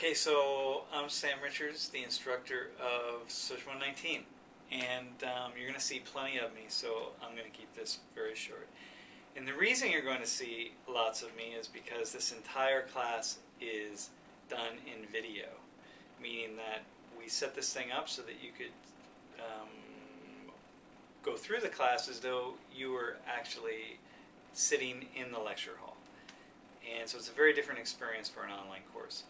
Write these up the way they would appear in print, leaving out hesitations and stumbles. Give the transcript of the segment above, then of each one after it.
Okay, so I'm Sam Richards, the instructor of SOC 119, and you're going to see plenty of me, so I'm going to keep this very short. And the reason you're going to see lots of me is because this entire class is done in video, meaning that we set this thing up so that you could go through the class as though you were actually sitting in the lecture hall. And so it's a very different experience for an online course.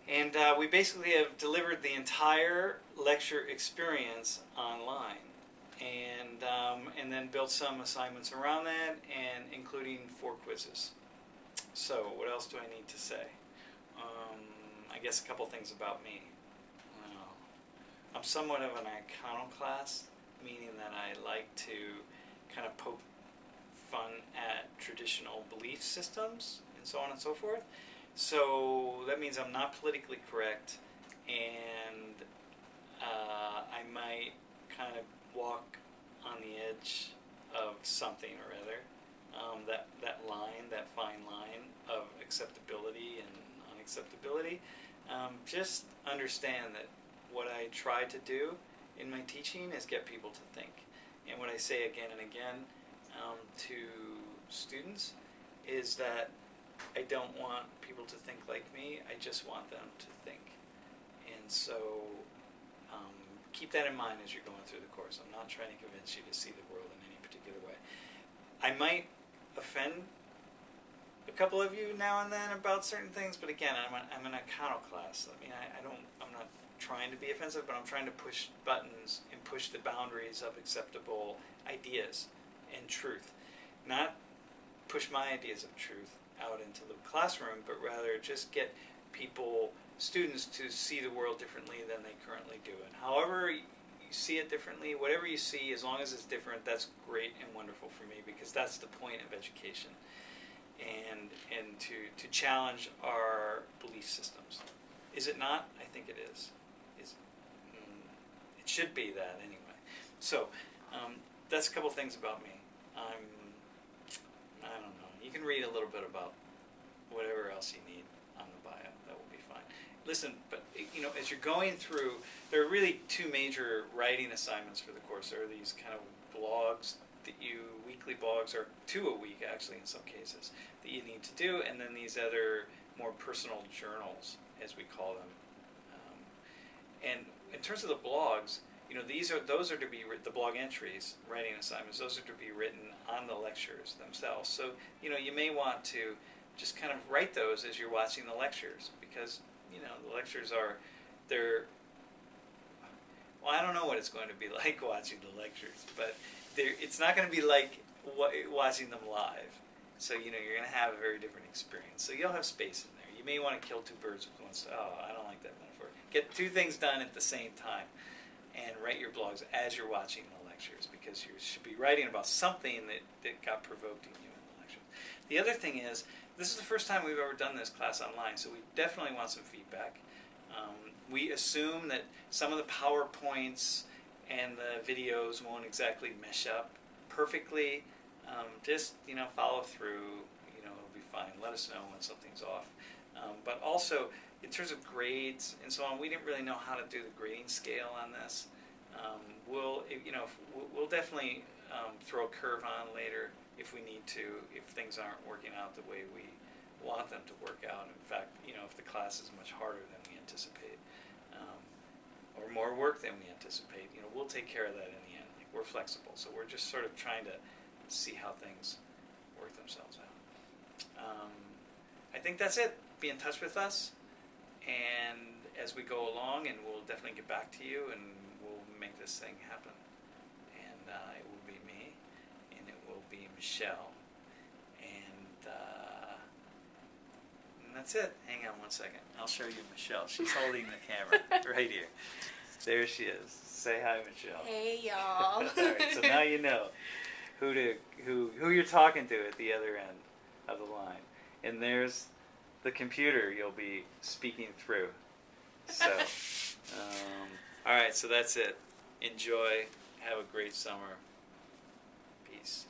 And we basically have delivered the entire lecture experience online, and then built some assignments around that, and including 4 quizzes. So what else do I need to say? I guess a couple things about me. I'm somewhat of an iconoclast, meaning that I like to kind of poke fun at traditional belief systems and so on and so forth. So that means I'm not politically correct, and I might kind of walk on the edge of something or other. That line, that fine line of acceptability and unacceptability. Just understand that what I try to do in my teaching is get people to think. And what I say again and again to students is that I don't want people to think like me, I just want them to think. And so keep that in mind as you're going through the course. I'm not trying to convince you to see the world in any particular way. I might offend a couple of you now and then about certain things, but again, I'm an iconoclast. I mean, I'm not trying to be offensive, but I'm trying to push buttons and push the boundaries of acceptable ideas and truth. Not push my ideas of truth out into the classroom, but rather just get students to see the world differently than they currently do. And however you see it differently, whatever you see, as long as it's different, that's great and wonderful for me, because that's the point of education. And to challenge our belief systems. Is it not? I think it is. It should be that anyway. So that's a couple things about me. I don't know. You can read a little bit about whatever else you need on the bio. That will be fine. Listen, but as you're going through, there are really 2 major writing assignments for the course. There are these kind of blogs that weekly blogs, or 2 a week actually in some cases, that you need to do, and then these other more personal journals, as we call them. And in terms of the blogs, those are to be the blog entries, writing assignments. Those are to be written on the lectures themselves. So you may want to just kind of write those as you're watching the lectures, because the lectures well, I don't know what it's going to be like watching the lectures, but it's not going to be like watching them live. So you're going to have a very different experience. So you'll have space in there. You may want to kill 2 birds with one stone. Oh, I don't like that metaphor. Get 2 things done at the same time, and write your blogs as you're watching the lectures, because you should be writing about something that got provoked in you in the lecture. The other thing is, this is the first time we've ever done this class online, so we definitely want some feedback. We assume that some of the PowerPoints and the videos won't exactly mesh up perfectly. Just follow through. It'll be fine. Let us know when something's off. But also, in terms of grades and so on, we didn't really know how to do the grading scale on this. We'll definitely throw a curve on later if we need to, if things aren't working out the way we want them to work out. In fact, if the class is much harder than we anticipate, or more work than we anticipate, we'll take care of that in the end. We're flexible, so we're just sort of trying to see how things work themselves out. I think that's it. Be in touch with us, and as we go along, and we'll definitely get back to you, and we'll make this thing happen. And it will be me, and it will be Michelle, and that's it. Hang on one second. I'll show you Michelle. She's holding the camera right here. There she is. Say hi, Michelle. Hey, y'all. All right, so now you know who you're talking to at the other end of the line. And there's the computer you'll be speaking through. So, all right, so that's it. Enjoy. Have a great summer. Peace.